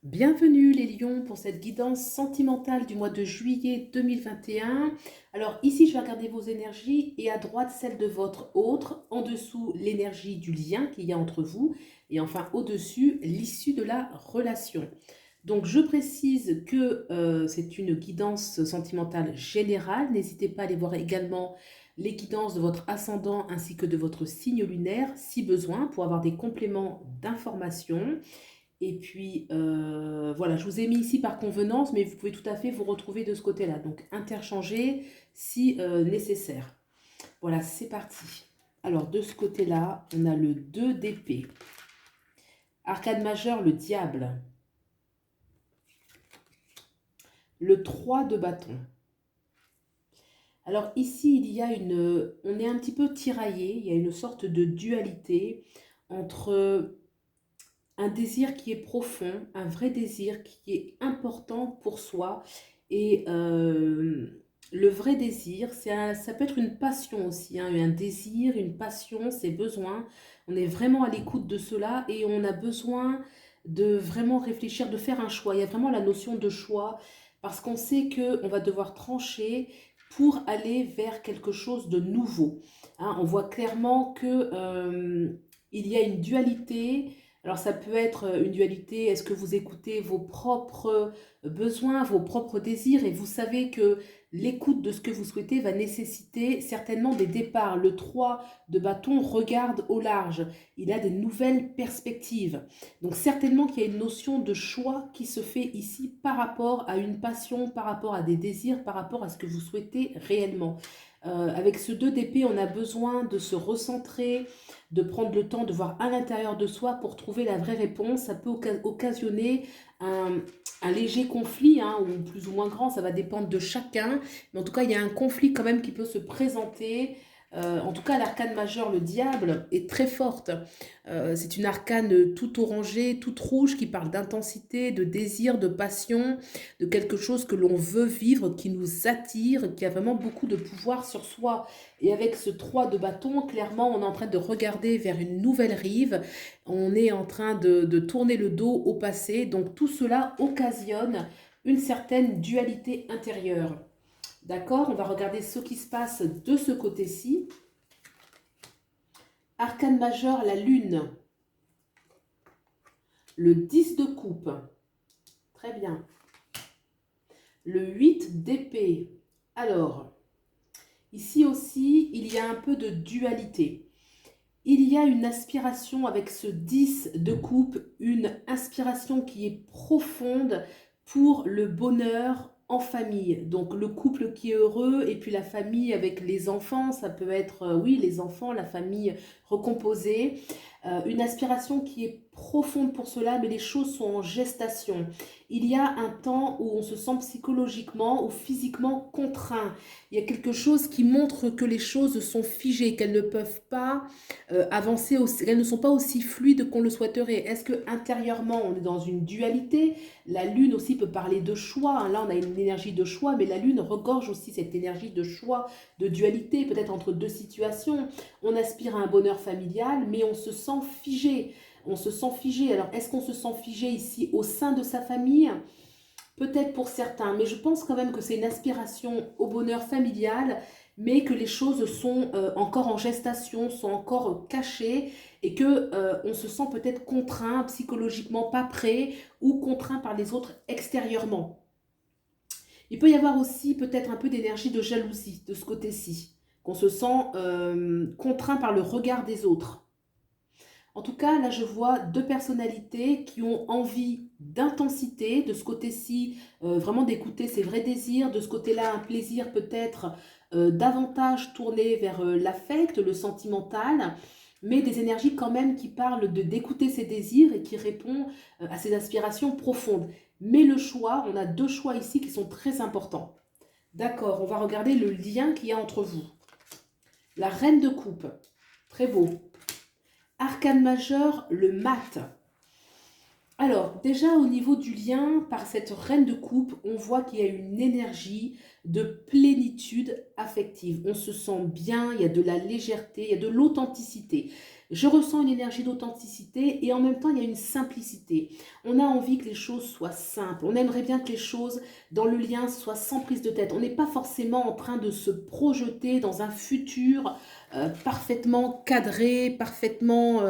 Bienvenue les lions pour cette guidance sentimentale du mois de juillet 2021. Alors ici je vais regarder vos énergies et à droite celle de votre autre, en dessous l'énergie du lien qu'il y a entre vous et enfin au-dessus l'issue de la relation. Donc je précise que c'est une guidance sentimentale générale. N'hésitez pas à aller voir également les guidances de votre ascendant ainsi que de votre signe lunaire si besoin pour avoir des compléments d'information. Et puis, voilà, je vous ai mis ici par convenance, mais vous pouvez tout à fait vous retrouver de ce côté-là. Donc, interchanger si nécessaire. Voilà, c'est parti. Alors, de ce côté-là, on a le 2 d'épée. Arcane majeur, le diable. Le 3 de bâton. Alors ici, on est un petit peu tiraillé, il y a une sorte de dualité entre un désir qui est profond, un vrai désir qui est important pour soi. Et le vrai désir, ça peut être une passion aussi, hein, un désir, une passion, ses besoins. On est vraiment à l'écoute de cela et on a besoin de vraiment réfléchir, de faire un choix. Il y a vraiment la notion de choix parce qu'on sait qu'on va devoir trancher pour aller vers quelque chose de nouveau. Hein, on voit clairement que il y a une dualité. Alors ça peut être une dualité, est-ce que vous écoutez vos propres besoins, vos propres désirs et vous savez que l'écoute de ce que vous souhaitez va nécessiter certainement des départs. Le 3 de bâton regarde au large, il a des nouvelles perspectives. Donc certainement qu'il y a une notion de choix qui se fait ici par rapport à une passion, par rapport à des désirs, par rapport à ce que vous souhaitez réellement. Avec ce 2 d'épée, on a besoin de se recentrer, de prendre le temps de voir à l'intérieur de soi pour trouver la vraie réponse. Ça peut occasionner un léger conflit, hein, ou plus ou moins grand, ça va dépendre de chacun. Mais en tout cas, il y a un conflit quand même qui peut se présenter. En tout cas, l'arcane majeure, le diable, est très forte. C'est une arcane tout orangée, toute rouge, qui parle d'intensité, de désir, de passion, de quelque chose que l'on veut vivre, qui nous attire, qui a vraiment beaucoup de pouvoir sur soi. Et avec ce 3 de bâton, clairement, on est en train de regarder vers une nouvelle rive. On est en train de tourner le dos au passé. Donc tout cela occasionne une certaine dualité intérieure. D'accord? On va regarder ce qui se passe de ce côté-ci. Arcane majeur, la lune. Le 10 de coupe. Très bien. Le 8 d'épée. Alors, ici aussi, il y a un peu de dualité. Il y a une aspiration avec ce 10 de coupe, une inspiration qui est profonde pour le bonheur en famille. Donc le couple qui est heureux et puis la famille avec les enfants, ça peut être, oui, les enfants, la famille recomposée. Une aspiration qui est profonde pour cela, mais les choses sont en gestation. Il y a un temps où on se sent psychologiquement ou physiquement contraint. Il y a quelque chose qui montre que les choses sont figées, qu'elles ne peuvent pas avancer, elles ne sont pas aussi fluides qu'on le souhaiterait. Est-ce que intérieurement on est dans une dualité? La lune aussi peut parler de choix, hein. Là on a une énergie de choix, mais la lune regorge aussi cette énergie de choix, de dualité, peut-être entre deux situations. On aspire à un bonheur familial, mais on se sent figé. On se sent figé. Alors est-ce qu'on se sent figé ici au sein de sa famille? Peut-être pour certains, mais je pense quand même que c'est une aspiration au bonheur familial, mais que les choses sont encore en gestation, sont encore cachées, et que on se sent peut-être contraint psychologiquement, pas prêt, ou contraint par les autres extérieurement. Il peut y avoir aussi peut-être un peu d'énergie de jalousie de ce côté-ci, qu'on se sent contraint par le regard des autres. En tout cas, là, je vois deux personnalités qui ont envie d'intensité, de ce côté-ci, vraiment d'écouter ses vrais désirs, de ce côté-là, un plaisir peut-être davantage tourné vers l'affect, le sentimental, mais des énergies quand même qui parlent d'écouter ses désirs et qui répondent à ses aspirations profondes. Mais le choix, on a deux choix ici qui sont très importants. D'accord, on va regarder le lien qu'il y a entre vous. La reine de coupe, très beau. Arcane majeur, le mat. Alors, déjà au niveau du lien, par cette reine de coupe, on voit qu'il y a une énergie de plénitude affective. On se sent bien, il y a de la légèreté, il y a de l'authenticité. Je ressens une énergie d'authenticité et en même temps, il y a une simplicité. On a envie que les choses soient simples. On aimerait bien que les choses dans le lien soient sans prise de tête. On n'est pas forcément en train de se projeter dans un futur parfaitement cadré, parfaitement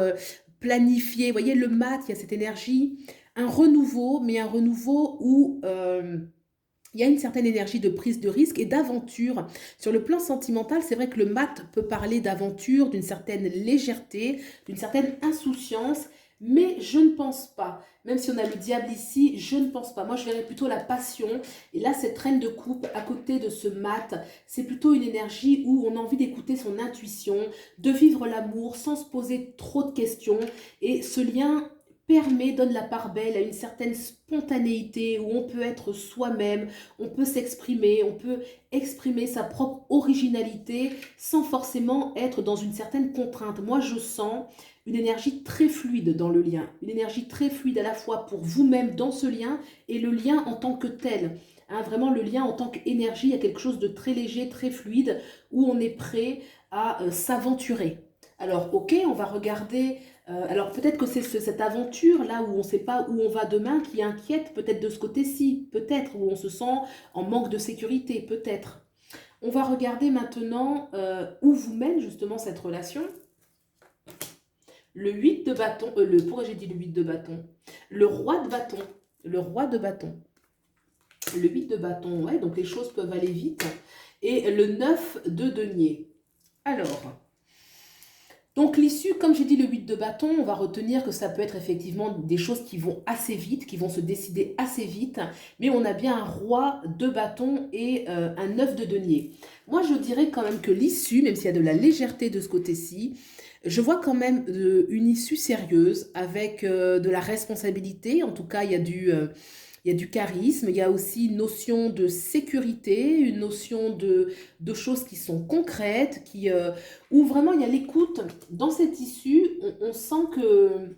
planifié. Vous voyez, le mat, il y a cette énergie, un renouveau, mais un renouveau où il y a une certaine énergie de prise de risque et d'aventure. Sur le plan sentimental, c'est vrai que le mat peut parler d'aventure, d'une certaine légèreté, d'une certaine insouciance, mais je ne pense pas, même si on a le diable ici, je ne pense pas. Moi, je verrais plutôt la passion. Et là, cette reine de coupe, à côté de ce mat, c'est plutôt une énergie où on a envie d'écouter son intuition, de vivre l'amour sans se poser trop de questions. Et ce lien donne la part belle à une certaine spontanéité où on peut être soi-même, on peut s'exprimer, on peut exprimer sa propre originalité sans forcément être dans une certaine contrainte. Moi, je sens une énergie très fluide dans le lien, une énergie très fluide à la fois pour vous-même dans ce lien et le lien en tant que tel. Hein, vraiment, le lien en tant qu'énergie, il y a quelque chose de très léger, très fluide, où on est prêt à s'aventurer. Alors, ok, on va regarder. Alors, peut-être que c'est cette aventure-là où on ne sait pas où on va demain qui inquiète, peut-être de ce côté-ci, peut-être, où on se sent en manque de sécurité, peut-être. On va regarder maintenant où vous mène justement cette relation. Le 8 de bâton, pourquoi j'ai dit le 8 de bâton? Le roi de bâton, le roi de bâton. Le 8 de bâton, ouais, donc les choses peuvent aller vite. Et le 9 de denier. Alors, donc l'issue, comme j'ai dit, le 8 de bâton, on va retenir que ça peut être effectivement des choses qui vont assez vite, qui vont se décider assez vite, mais on a bien un roi de bâton et un 9 de denier. Moi, je dirais quand même que l'issue, même s'il y a de la légèreté de ce côté-ci, je vois quand même une issue sérieuse avec de la responsabilité. En tout cas, il y a du charisme, il y a aussi une notion de sécurité, une notion de choses qui sont concrètes, où vraiment il y a l'écoute. Dans cette issue, on sent que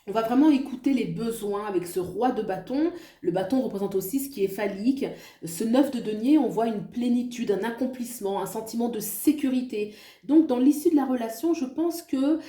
on va vraiment écouter les besoins avec ce roi de bâton. Le bâton représente aussi ce qui est phallique. Ce 9 de denier, on voit une plénitude, un accomplissement, un sentiment de sécurité. Donc, dans l'issue de la relation, je pense que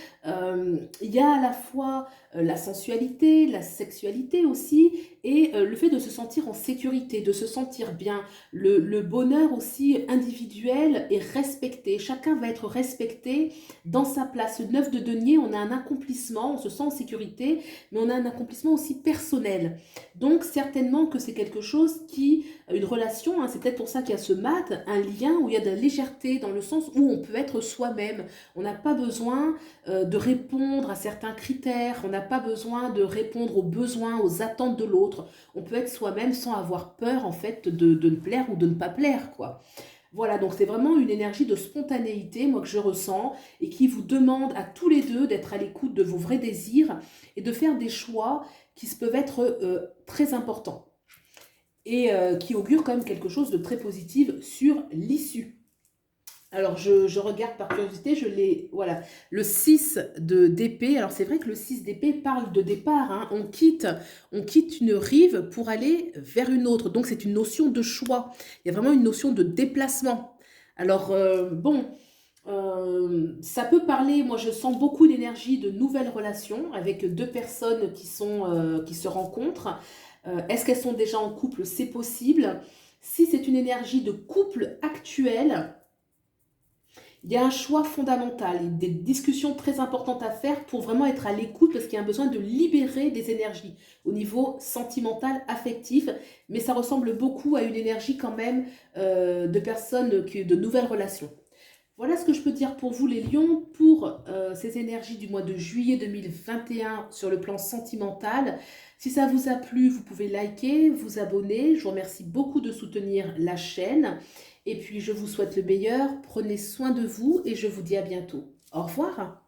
il y a à la fois la sensualité, la sexualité aussi, et le fait de se sentir en sécurité, de se sentir bien. Le bonheur aussi individuel est respecté. Chacun va être respecté dans sa place. Ce 9 de denier, on a un accomplissement, on se sent en sécurité, mais on a un accomplissement aussi personnel. Donc certainement que c'est quelque chose qui, une relation, hein, c'est peut-être pour ça qu'il y a ce mat, un lien où il y a de la légèreté dans le sens où on peut être soi-même. On n'a pas besoin de répondre à certains critères, on n'a pas besoin de répondre aux besoins, aux attentes de l'autre. On peut être soi-même sans avoir peur en fait de ne plaire ou de ne pas plaire, quoi. Voilà, donc c'est vraiment une énergie de spontanéité, moi, que je ressens et qui vous demande à tous les deux d'être à l'écoute de vos vrais désirs et de faire des choix qui peuvent être très importants et qui augurent quand même quelque chose de très positif sur l'issue. Alors, je regarde par curiosité, voilà, le 6 d'épée. Alors, c'est vrai que le 6 d'épée parle de départ, hein. On quitte une rive pour aller vers une autre. Donc, c'est une notion de choix. Il y a vraiment une notion de déplacement. Alors, bon, ça peut parler, moi je sens beaucoup d'énergie de nouvelles relations avec deux personnes qui se rencontrent. Est-ce qu'elles sont déjà en couple? C'est possible. Si c'est une énergie de couple actuel, il y a un choix fondamental, des discussions très importantes à faire pour vraiment être à l'écoute parce qu'il y a un besoin de libérer des énergies au niveau sentimental, affectif, mais ça ressemble beaucoup à une énergie quand même de personnes, de nouvelles relations. Voilà ce que je peux dire pour vous les lions, pour ces énergies du mois de juillet 2021 sur le plan sentimental. Si ça vous a plu, vous pouvez liker, vous abonner. Je vous remercie beaucoup de soutenir la chaîne. Et puis je vous souhaite le meilleur, prenez soin de vous et je vous dis à bientôt. Au revoir.